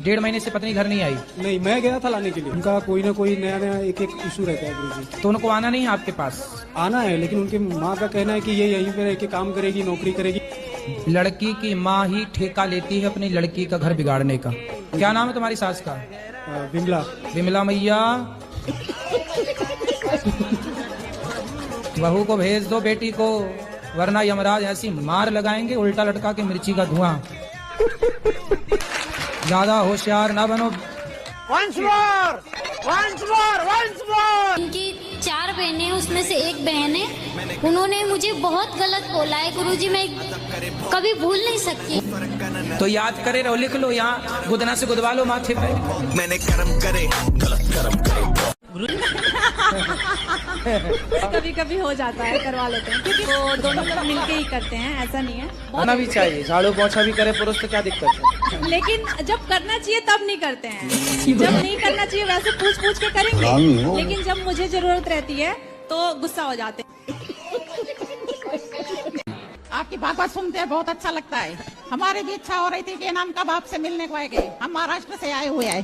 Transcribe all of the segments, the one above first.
1.5 महीने से पत्नी घर नहीं आई? नहीं, मैं गया था लाने के लिए। उनका कोई ना कोई नया नया एक इशू रहता है गुरुजी। तो उनको आना नहीं है आपके पास? आना है, लेकिन उनके माँ का कहना है कि ये यहीं पे रह के काम करेगी, नौकरी करेगी। लड़की की माँ ही ठेका लेती है अपनी लड़की का घर बिगाड़ने का। क्या नाम है तुम्हारी सास का? विमला। विमला मैया, बहू को भेज दो बेटी को, वरना यमराज ऐसी मार लगाएंगे उल्टा लटका के मिर्ची का धुआं। ज्यादा होशियार ना बनो। Once more! Once more! Once more! इनकी 4 बहनें, उसमें से एक बहन है, उन्होंने मुझे बहुत गलत बोला है गुरुजी, मैं कभी भूल नहीं सकती। तो याद करे रहो, लिख लो यहाँ, गुदना से गुदवा लो माथे पे। मैंने कर्म करे, गलत कर्म करे। कभी कभी हो जाता है, करवा लेते हैं, क्योंकि वो दोनों लोग मिलके ही करते हैं, ऐसा नहीं है। होना भी चाहिए, झाड़ू पोछा भी करे पुरुष तो क्या दिक्कत है। लेकिन जब करना चाहिए तब नहीं करते हैं, जब नहीं करना चाहिए वैसे पूछ पूछ के करेंगे, लेकिन जब मुझे जरूरत रहती है तो गुस्सा हो जाते हैं। आपकी बात सुनते हैं, बहुत अच्छा लगता है। हमारी भी इच्छा हो रही थी कि नाम कब आपसे मिलने को आएंगे। हम महाराष्ट्र से आए हुए हैं।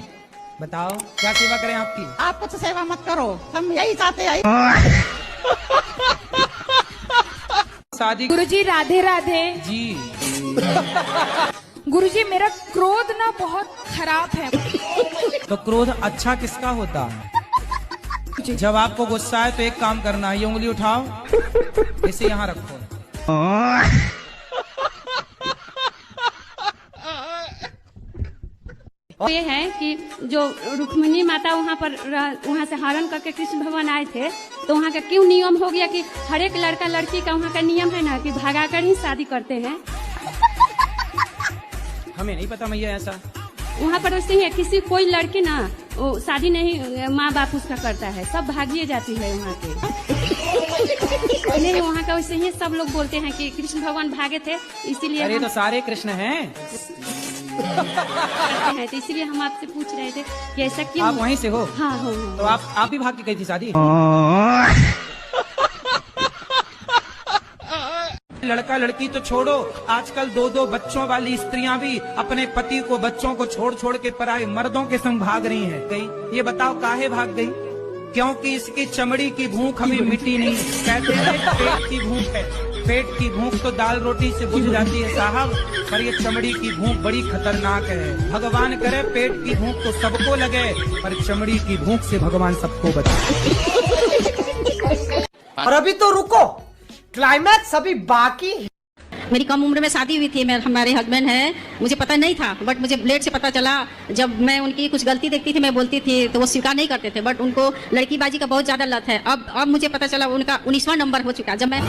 बताओ क्या सेवा करें आपकी? आप कुछ सेवा मत करो, हम यही चाहते हैं। शादी। गुरुजी राधे राधे जी। गुरुजी मेरा क्रोध ना बहुत खराब है। तो क्रोध अच्छा किसका होता है? जब आपको गुस्सा है तो एक काम करना है, ये उंगली उठाओ, इसे यहाँ रखो। ये है कि जो रुक्मिणी माता वहाँ से हरण करके कृष्ण भगवान आए थे, तो वहाँ का क्यों नियम हो गया कि हर एक लड़का लड़की का वहाँ का नियम है ना कि भगाकर ही शादी करते हैं। हमें नहीं पता मैया ऐसा। वहाँ पर वैसे ही किसी कोई लड़की ना वो शादी नहीं माँ बाप उसका करता है, सब भागिए जाती है वहाँ के। नहीं, वहाँ का वैसे ही सब लोग बोलते हैं कि कृष्ण भगवान भागे थे, इसीलिए। अरे तो सारे कृष्ण हैं। तो इसीलिए हम आपसे पूछ रहे थे कि ऐसा क्यों। आप वहीं से हो? हाँ हाँ। तो आप भी भाग के गई थी शादी? लड़का लड़की तो छोड़ो, आजकल 2-2 बच्चों वाली स्त्रियां भी अपने पति को, बच्चों को छोड़ छोड़ के पराए मर्दों के संग भाग रही हैं। गई, ये बताओ काहे भाग गई? क्योंकि इसकी चमड़ी की भूख हमें मिटी नहीं। कहते हैं पेट की भूख है, पेट की भूख तो दाल रोटी से बुझ जाती है साहब, पर ये चमड़ी की भूख बड़ी खतरनाक है। भगवान करे पेट की भूख तो सबको लगे, पर चमड़ी की भूख से भगवान सबको बचाए। और अभी तो रुको, क्लाइमैक्स अभी बाकी है। मेरी कम उम्र में शादी हुई थी, हमारे हस्बैंड है, मुझे पता नहीं था, बट मुझे लेट से पता चला। जब मैं उनकी कुछ गलती देखती थी, मैं बोलती थी, तो वो स्वीकार नहीं करते थे, बट उनको लड़कीबाजी का बहुत ज्यादा लत है। अब मुझे पता चला उनका 19वां नंबर हो चुका। जब मैं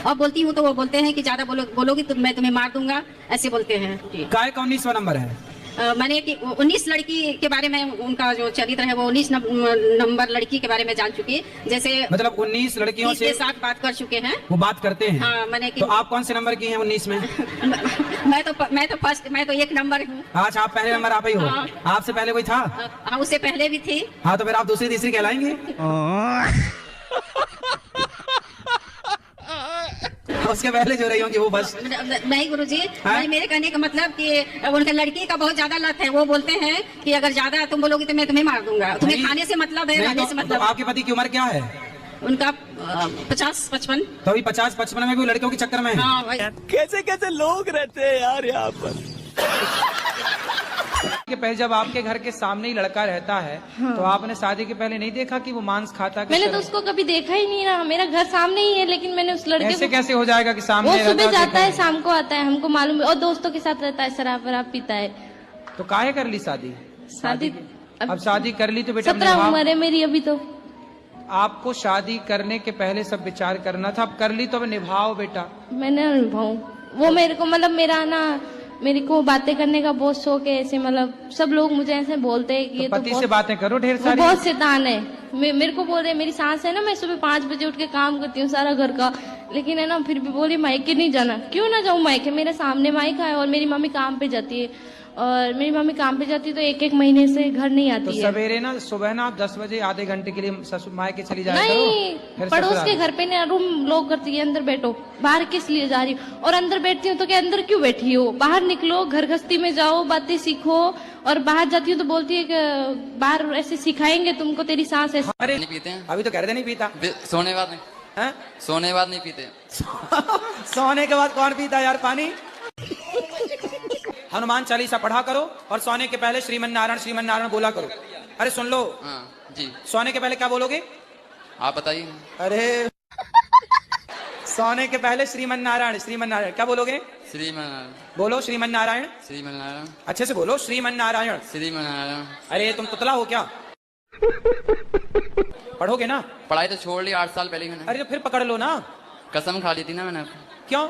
अब बोलती हूँ तो वो बोलते हैं कि ज्यादा बोलोगी तो मैं तुम्हें मार दूंगा, ऐसे बोलते हैं। काय का 19वां नंबर है? मैंने 19 लड़की के बारे में, उनका जो चरित्र है वो 19 नंबर लड़की के बारे में जान चुकी है। जैसे मतलब 19 लड़कियों से साथ बात कर चुके हैं। वो बात करते हैं? हाँ, मैंने तो आप कौन से नंबर की हैं 19 में? मैं तो 1 नंबर हूँ। अच्छा, आप पहले नंबर आप ही हो। हाँ। आपसे पहले कोई था? हाँ, उससे पहले भी थी। हाँ, तो फिर आप दूसरी तीसरी कहलाएंगे। उसके पहले जो रही होंगी वो बस नहीं गुरुजी, मेरे कहने का मतलब कि उनका लड़की का बहुत ज्यादा लत है। वो बोलते हैं कि अगर ज्यादा तुम बोलोगी तो मैं तुम्हें मार दूंगा। तुम्हें खाने से मतलब है, रहने से मतलब। तो आपके पति की उम्र क्या है? उनका 50-55। तो अभी 50-55 में भी लड़कियों के चक्कर में है? हाँ, कैसे कैसे लोग रहते हैं यार यहाँ पर। के पहले जब आपके घर के सामने ही लड़का रहता है, हाँ। तो आपने शादी के पहले नहीं देखा कि वो मांस खाता? मैंने तो उसको कभी देखा ही नहीं ना, मेरा घर सामने ही है, लेकिन मैंने उस लड़के ऐसे कैसे हो जाएगा कि सामने? वो सुबह जाता है, शाम को आता है, हमको मालूम है, और दोस्तों के साथ रहता है, शराब वराब पीता है। तो काहे कर ली शादी? अब शादी कर ली तो बेटा 17 उम्र है मेरी अभी। तो आपको शादी करने के पहले सब विचार करना था, अब कर ली तो अब निभाओ बेटा। मैंने निभाऊं, वो मेरे को मतलब मेरे को बातें करने का बहुत शौक है। ऐसे मतलब सब लोग मुझे ऐसे बोलते हैं कि ये तो पति से बातें करो ढेर सारी। बहुत शैतान है। मेरे को बोल रहे, मेरी सास है ना, मैं सुबह 5 बजे उठ के काम करती हूँ सारा घर का, लेकिन है ना फिर भी बोली मायके नहीं जाना। क्यों ना जाऊँ मायके? मेरे सामने मायका है और मेरी मम्मी काम पे जाती है, और मेरी मम्मी काम पे जाती है तो 1-1 महीने से घर नहीं आती तो है। सवेरे ना सुबह ना आप 10 बजे आधे घंटे के लिए ससुर मायके चली जाए नहीं, करो। पड़ोस के घर पे ना रूम लॉक करती है, अंदर बैठो। बाहर किस लिए जा रही हो? और अंदर बैठती हूँ तो क्या अंदर क्यों बैठी हो? बाहर निकलो, घर गृहस्थी में जाओ, बातें सीखो, और बाहर जाती हूँ तो बोलती है कि बाहर ऐसे सिखाएंगे तुमको, तेरी सांस ऐसे। अरे नहीं पीते हैं, अभी तो कह रहे थे नहीं पीता। सोने के बाद नहीं, हैं? सोने के बाद नहीं पीते। सोने के बाद कौन पीता यार पानी? हनुमान चालीसा पढ़ा करो और सोने के पहले श्रीमन नारायण बोला करो। अरे सुन लो। हाँ जी। सोने के पहले क्या बोलोगे? आप बताइए। अरे सोने के पहले श्रीमन नारायण क्या बोलोगे? श्रीमन बोलो श्रीमन नारायण। अच्छे से बोलो श्रीमन नारायण। अरे तुम तुतला हो क्या? पढ़ोगे ना? पढ़ाई तो छोड़ ली 8 साल पहले मैंने। अरे तो फिर पकड़ लो ना। कसम खा ली थी ना मैंने। क्यों?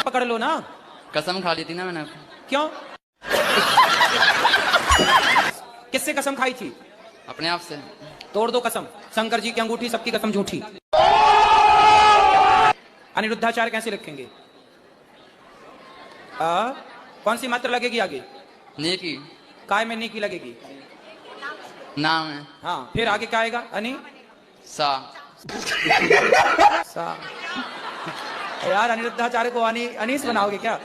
पकड़ लो ना। कसम खा ली थी ना मैंने। क्यों? किससे कसम खाई थी? अपने आप से। तोड़ दो कसम। शंकर जी की अंगूठी, सबकी कसम झूठी। अनिरुद्धाचार्य कैसे लिखेंगे? कौन सी मात्रा लगेगी आगे? नेकी। काय में नेकी लगेगी? नाम है। हाँ, फिर आगे क्या आएगा? सा। यार अनिरुद्धाचार्य को अनीस बनाओगे क्या?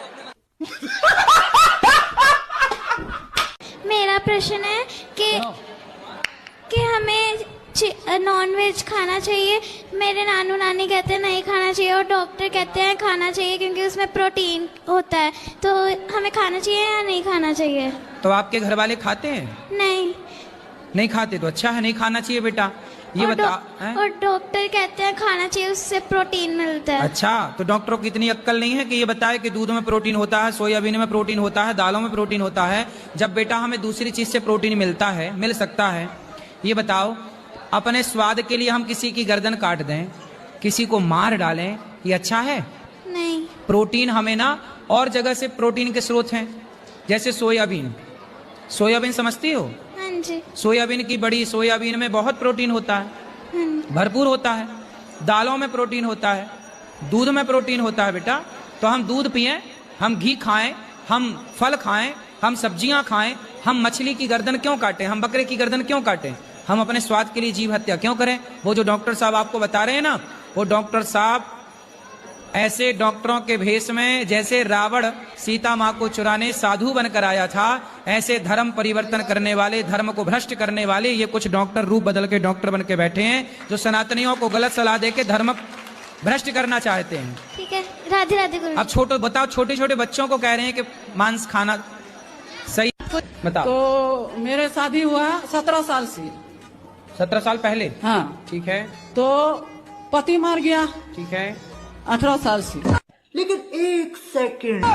मेरा प्रश्न है कि हमें नॉन वेज खाना चाहिए। मेरे नानू नानी कहते हैं नहीं खाना चाहिए और डॉक्टर कहते हैं खाना चाहिए क्योंकि उसमें प्रोटीन होता है। तो हमें खाना चाहिए या नहीं खाना चाहिए? तो आपके घर वाले खाते हैं? नहीं खाते तो अच्छा है, नहीं खाना चाहिए बेटा। ये बता। और डॉक्टर कहते हैं खाना चाहिए, उससे प्रोटीन मिलता है। अच्छा, तो डॉक्टरों को इतनी अक्ल नहीं है कि ये बताए कि दूध में प्रोटीन होता है, सोयाबीन में प्रोटीन होता है, दालों में प्रोटीन होता है, जब बेटा हमें दूसरी चीज से प्रोटीन मिल सकता है। ये बताओ, अपने स्वाद के लिए हम किसी की गर्दन काट दें, किसी को मार डालें, ये अच्छा है? नहीं। प्रोटीन हमें ना और जगह से प्रोटीन के स्रोत हैं, जैसे सोयाबीन समझती हो? हाँ जी। सोयाबीन में बहुत प्रोटीन होता है, भरपूर होता है। दालों में प्रोटीन होता है, दूध में प्रोटीन होता है बेटा। तो हम दूध पिएं, हम घी खाएं, हम फल खाएं, हम सब्जियां खाएं, हम मछली की गर्दन क्यों काटें, हम बकरे की गर्दन क्यों काटें? हम अपने स्वाद के लिए जीव हत्या क्यों करें? वो जो डॉक्टर साहब आपको बता रहे हैं ना, वो डॉक्टर साहब ऐसे डॉक्टरों के भेष में जैसे रावण सीता माँ को चुराने साधु बनकर आया था, ऐसे धर्म परिवर्तन करने वाले, धर्म को भ्रष्ट करने वाले ये कुछ डॉक्टर रूप बदल के डॉक्टर बन के बैठे हैं, जो सनातनियों को गलत सलाह दे के धर्म भ्रष्ट करना चाहते हैं। ठीक है, राधे राधे गुरु। अब बताओ, छोटे छोटे बच्चों को कह रहे हैं कि मांस खाना सही, बताओ। तो मेरे शादी हुआ 17 साल से। 17 साल पहले? हाँ। ठीक है। तो पति मर गया। ठीक है। 18 साल से। लेकिन 1 सेकंड,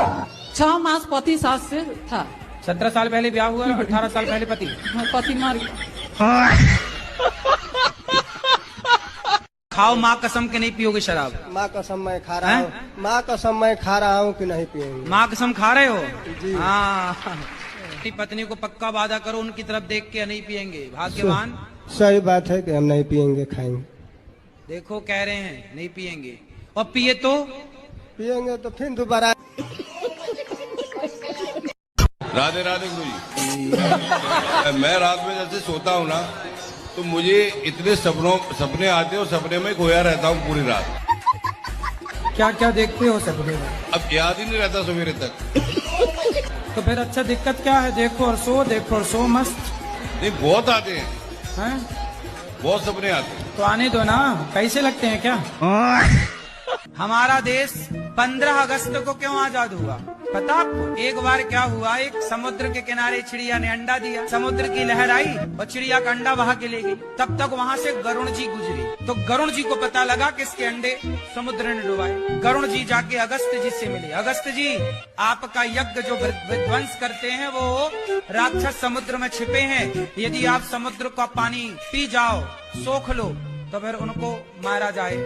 6 मास पति सास से था। 17 साल पहले ब्याह हुआ, 18 साल पहले पति मर गया। खाओ माँ कसम के नहीं पियोगे शराब? माँ कसम मैं खा रहा हूँ। माँ कसम मैं खा रहा हूँ कि नहीं पिएंगे। माँ कसम खा रहे हो? हाँ। अपनी पत्नी को पक्का वादा करो, उनकी तरफ देख के नहीं पिएंगे। भाग्यवान। सही बात है कि हम नहीं पिएंगे, खाएंगे। देखो कह रहे हैं नहीं पिएंगे, और पिए तो पिएंगे तो फिर दोबारा। राधे राधे गुरु जी। मैं रात में जैसे सोता हूँ ना, तो मुझे इतने सपने आते हैं और सपने में खोया रहता हूँ पूरी रात। क्या क्या देखते हो सपने में? अब याद ही नहीं रहता सवेरे तक। तो फिर अच्छा दिक्कत क्या है? देखो और सो मस्त। नहीं, बहुत आते हैं। बहुत सपने आते हैं। तो आने दो ना, पैसे लगते हैं क्या? हमारा देश 15 अगस्त को क्यों आजाद हुआ पता आपको? एक बार क्या हुआ, एक समुद्र के किनारे चिड़िया ने अंडा दिया, समुद्र की लहर आई और चिड़िया का अंडा बहा के ले गई। तब तक वहाँ से गरुण जी गुजरे, तो गरुण जी को पता लगा किसके अंडे समुद्र ने डुबाए। गरुण जी जाके अगस्त जी से मिले। अगस्त जी, आपका यज्ञ जो विध्वंस करते हैं वो राक्षस समुद्र में छिपे हैं, यदि आप समुद्र का पानी पी जाओ, सोख लो, तो फिर उनको मारा जाए।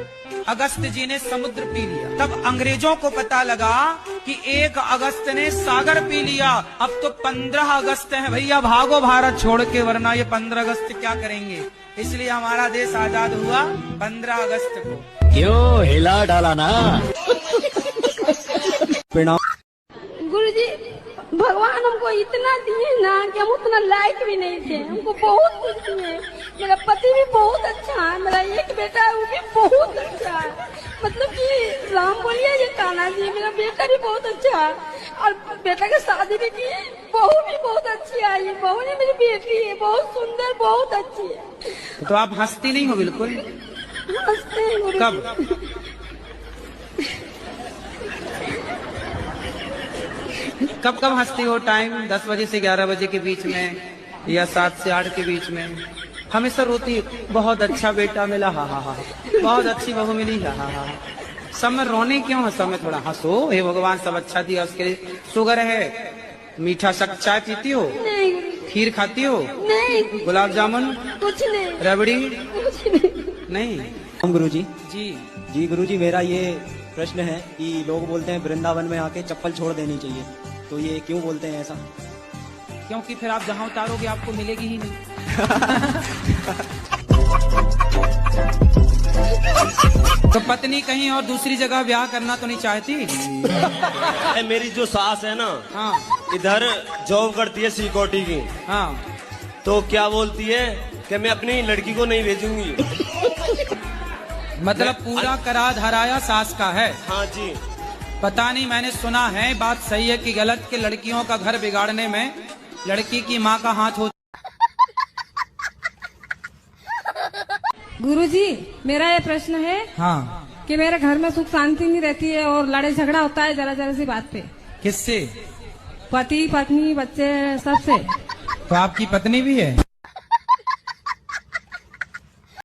अगस्त जी ने समुद्र पी लिया। तब अंग्रेजों को पता लगा कि 1 अगस्त ने सागर पी लिया, अब तो 15 अगस्त है भैया, भागो भारत छोड़ के, वरना ये 15 अगस्त क्या करेंगे। इसलिए हमारा देश आजाद हुआ 15 अगस्त को। क्यों हिला डाला ना? गुरुजी, भगवान हमको इतना दिए ना कि हम उतना लायक भी नहीं थे। हमको बहुत कुछ दिए। मेरा पति भी बहुत अच्छा है, मेरा एक बेटा है वो भी बहुत अच्छा है, मतलब कि राम बोलिए ये कान्हा जी, मेरा बेटा भी बहुत अच्छा है। और बेटा की शादी भी की, बहू भी बहुत अच्छी आई है, बहू ने मेरी बेटी है, बहुत सुंदर, बहुत अच्छी है। तो आप हंसती नहीं हो बिल्कुल? हंसते हैं गुरुजी। कब? कब कब हंसती हो? टाइम 10 बजे से 11 बजे के बीच में या 7 से 8 के बीच में? हमेशा रोती है, बहुत अच्छा बेटा मिला, हा हा हा, बहुत अच्छी बहू मिली, हा हा हा। सब में रोने क्यों है? सब में थोड़ा हंसो, हे भगवान सब अच्छा दिया उसके लिए। शुगर है, मीठा चाय पीती हो? नहीं। खीर खाती हो? नहीं। गुलाब जामुन? कुछ नहीं। रबड़ी? कुछ नहीं। नहीं। गुरुजी जी गुरुजी, मेरा ये प्रश्न है कि लोग बोलते हैं वृंदावन में आके चप्पल छोड़ देनी चाहिए, तो ये क्यों बोलते हैं ऐसा? क्योंकि फिर आप जहां उतारोगे आपको मिलेगी ही नहीं। तो पत्नी कहीं और दूसरी जगह ब्याह करना तो नहीं चाहती? मेरी जो सास है ना, हाँ, इधर जॉब करती है सिक्योरिटी की। हाँ, तो क्या बोलती है कि मैं अपनी लड़की को नहीं भेजूंगी। मतलब पूरा करा धराया सास का है? हाँ जी। पता नहीं, मैंने सुना है, बात सही है कि गलत, कि लड़कियों का घर बिगाड़ने में लड़की की माँ का हाथ होता। गुरुजी, मेरा ये प्रश्न है हाँ, कि मेरे घर में सुख शांति नहीं रहती है और लड़ाई झगड़ा होता है जरा जरा सी बात पे। किससे? पति, पत्नी, बच्चे, सबसे। तो आपकी पत्नी भी है?